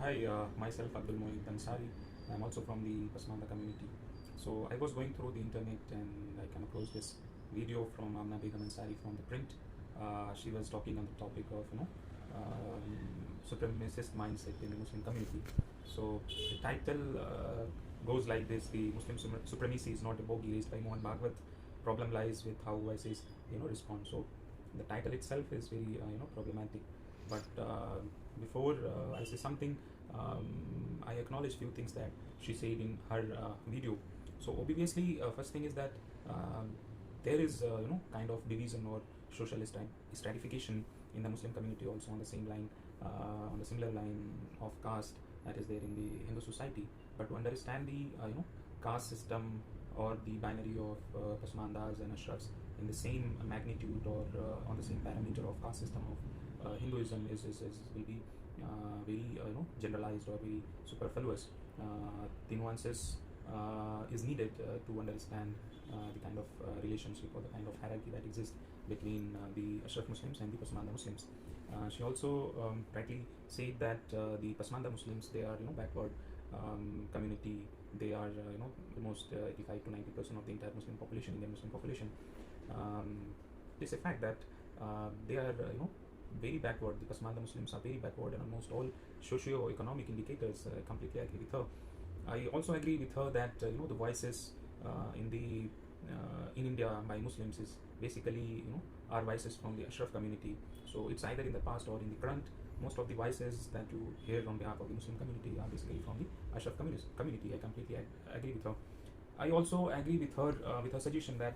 Hi, myself Begum Ansari. I'm also from the Amana community. So I was going through the internet and I came across this video from Amana Begum Ansari from the print. She was talking on the topic of supremacist mindset in the Muslim community. So the title goes like this: the Muslim supremacy is not a bogey raised by Mohan Bhagwat. Problem lies with how voices respond. So the title itself is very problematic. But before I say something, I acknowledge few things that she said in her video. So obviously, first thing is that there is kind of division or social stratification in the Muslim community, also on the same line, on the similar line of caste that is there in the Hindu society. But to understand the caste system or the binary of Pasmandas and Ashrafs in the same magnitude or on the same parameter of caste system of Hinduism is will be very generalized or very superfluous. The nuances is needed to understand the kind of relationship or the kind of hierarchy that exists between the Ashraf Muslims and the Pasmanda Muslims. She also rightly said that the Pasmanda Muslims, they are backward community. They are almost 85 to 90% of the entire Muslim population, Indian Muslim population. It's a fact that they are very backward. The Pasmanda Muslims are very backward in almost all socio-economic indicators. I completely agree with her. I also agree with her that the voices in India by Muslims is basically are voices from the Ashraf community. So it's either in the past or in the current. Most of the voices that you hear on behalf of the Muslim community are basically from the Ashraf community. I completely agree with her. I also agree with her suggestion that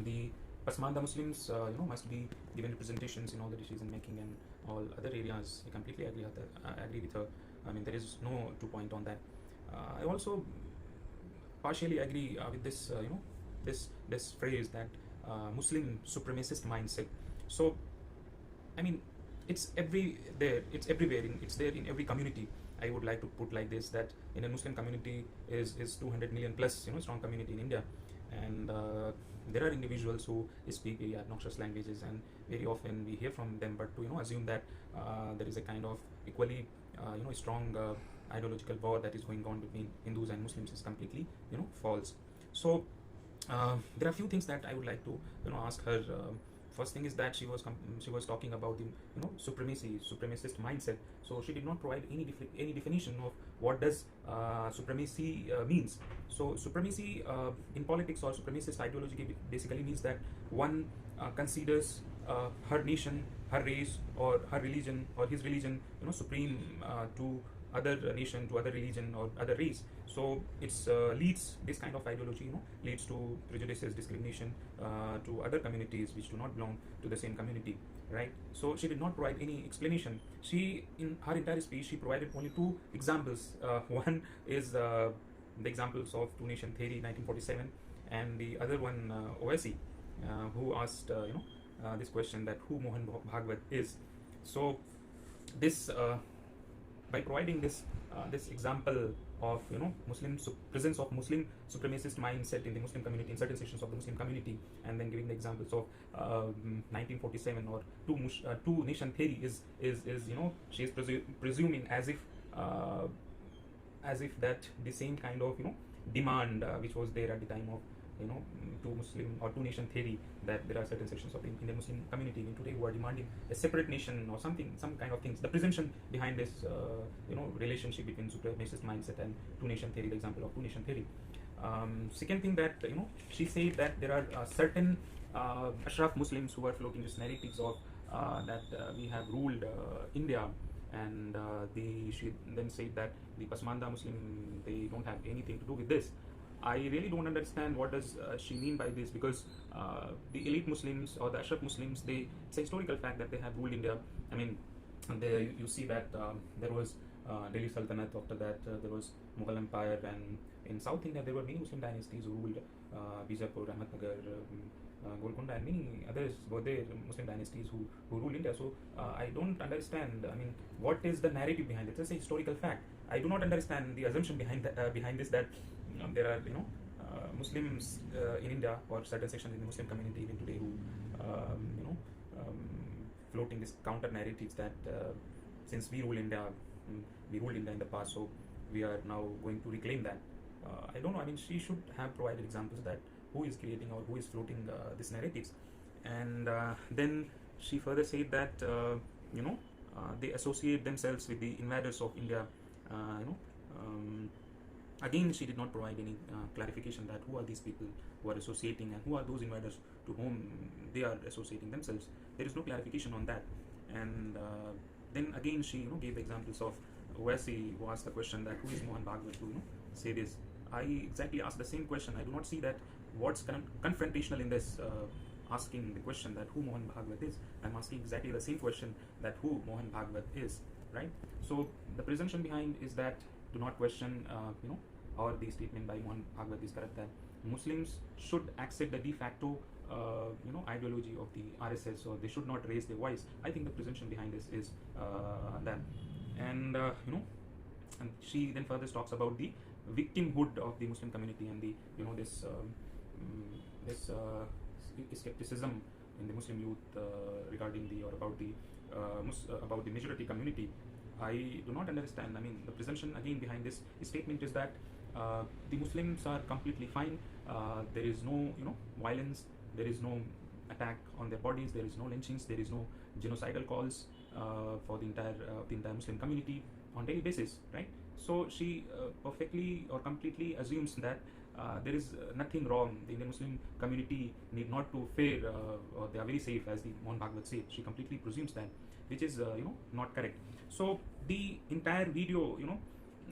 the Pasmanda Muslims must be given representations in all the decision making and all other areas. I completely agree with her. I mean, there is no two point on that. I also partially agree with this this phrase that Muslim supremacist mindset. So I mean, it's everywhere. It's there in every community. I would like to put like this: that in a Muslim community is 200 million plus strong community in India, and there are individuals who speak very obnoxious languages, and very often we hear from them. But to assume that there is a kind of equally strong ideological war that is going on between Hindus and Muslims is completely false. So there are a few things that I would like to ask her. First thing is that she was talking about the supremacist mindset. So she did not provide any definition of what does supremacy means. So supremacy in politics or supremacist ideology basically means that one considers her nation, her race, or her religion or his religion supreme to other nation, to other religion or other race. So it's leads, this kind of ideology leads to prejudices, discrimination to other communities which do not belong to the same community, right? So she did not provide any explanation. She, in her entire speech, she provided only two examples. One is the examples of two nation theory 1947, and the other one Owaisi, who asked this question, that who Mohan Bhagwat is. So this by providing this example of presence of Muslim supremacist mindset in the Muslim community, in certain sections of the Muslim community, and then giving the examples of 1947 or two nation theory is she is presuming as if that the same kind of demand which was there at the time of two Muslim or two nation theory, that there are certain sections of the Indian Muslim community even today who are demanding a separate nation or something, some kind of things. The presumption behind this relationship between supremacist mindset and two nation theory, the example of two nation theory. Second thing that she said that there are certain Ashraf Muslims who are floating these narratives of that we have ruled India, and she then said that the Pasmanda Muslim, they don't have anything to do with this. I really don't understand what does she mean by this, because the elite Muslims or the Ashraf Muslims, it's a historical fact that they have ruled India. I mean, you see that there was Delhi Sultanate. After that, there was Mughal Empire, and in South India there were many Muslim dynasties who ruled Bijapur, Ahmednagar, Golconda, and many others were there, Muslim dynasties who ruled India. So I don't understand. I mean, what is the narrative behind it? It's a historical fact. I do not understand the assumption behind this, that there are Muslims in India or certain sections in the Muslim community even today who floating this counter narratives that since we rule India, we ruled India in the past, so we are now going to reclaim that. I don't know. I mean, she should have provided examples that who is creating or who is floating these narratives. And then she further said that they associate themselves with the invaders of India. Again, she did not provide any clarification that who are these people who are associating and who are those invaders to whom they are associating themselves. There is no clarification on that. And then again, she gave examples of Owaisi, who asked the question that who is Mohan Bhagwat to say this. I exactly asked the same question. I do not see that what's confrontational in this. Asking the question that who Mohan Bhagwat is. I'm asking exactly the same question that who Mohan Bhagwat is, right? So the presumption behind is that do not question, or the statement by Mohan Bhagwat is correct, that Muslims should accept the de facto, ideology of the RSS, or they should not raise their voice. I think the presumption behind this is that, and and she then further talks about the victimhood of the Muslim community and the this skepticism in the Muslim youth regarding the or about the majority community. I do not understand. I mean, the presumption again behind this statement is that the Muslims are completely fine. There is no violence. There is no attack on their bodies. There is no lynchings. There is no genocidal calls for the entire Muslim community on daily basis, right? So she perfectly or completely assumes that there is nothing wrong. The Indian Muslim community need not to fear, or they are very safe, as the Mohan Bhagwat said. She completely presumes that, which is not correct. So the entire video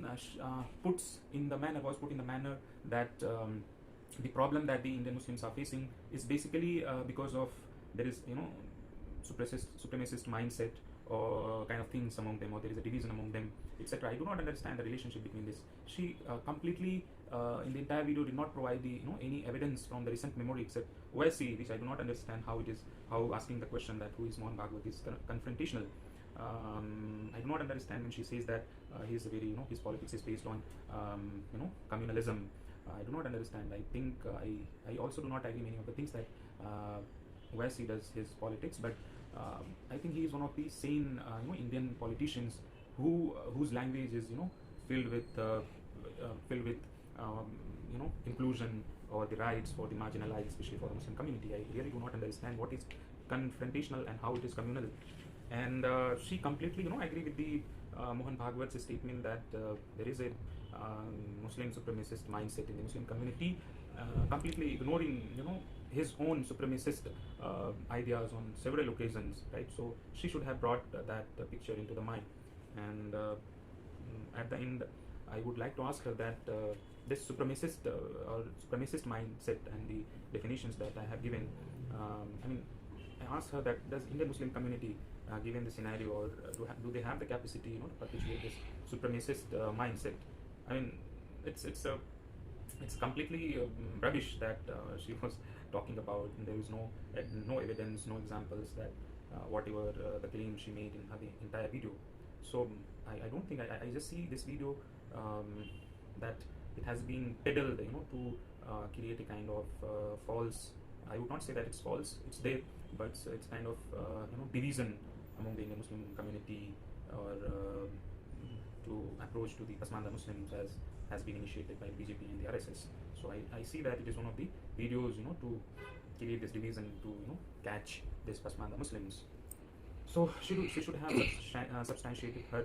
was put in the manner that the problem that the Indian Muslims are facing is basically because of there is supremacist mindset or kind of things among them, or there is a division among them, etc. I do not understand the relationship between this. She completely in the entire video did not provide the any evidence from the recent memory except Owaisi, which I do not understand how asking the question that who is Mohan Bhagwat is confrontational. I do not understand when she says that he is a very his politics is based on communalism. I do not understand. I think I also do not agree many of the things that Owaisi does his politics, but I think he is one of the sane Indian politicians whose language is filled with inclusion or the rights for the marginalized, especially for the Muslim community. I really do not understand what is confrontational and how it is communal. And she completely agree with the Mohan Bhagwat's statement that there is a Muslim supremacist mindset in the Muslim community, completely ignoring his own supremacist ideas on several occasions, right? So she should have brought that picture into the mind. And at the end, I would like to ask her that this supremacist or supremacist mindset and the definitions that I have given, I mean, I asked her that does Indian Muslim community, given the scenario, or do they have the capacity to perpetuate this supremacist mindset? I mean, it's completely rubbish that she was talking about. There is no evidence, no examples that whatever the claim she made in the entire video. So I don't think I just see this video that it has been peddled to create a kind of false. I would not say that it's false. It's there, but it's kind of division among the Indian Muslim community, or to approach to the Pasmanda Muslims as has been initiated by BJP and the RSS. So I see that it is one of the videos to create this division, to catch this Pasmanda Muslims. So she should have substantiated her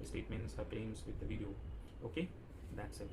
statements, her claims with the video. Okay, that's it.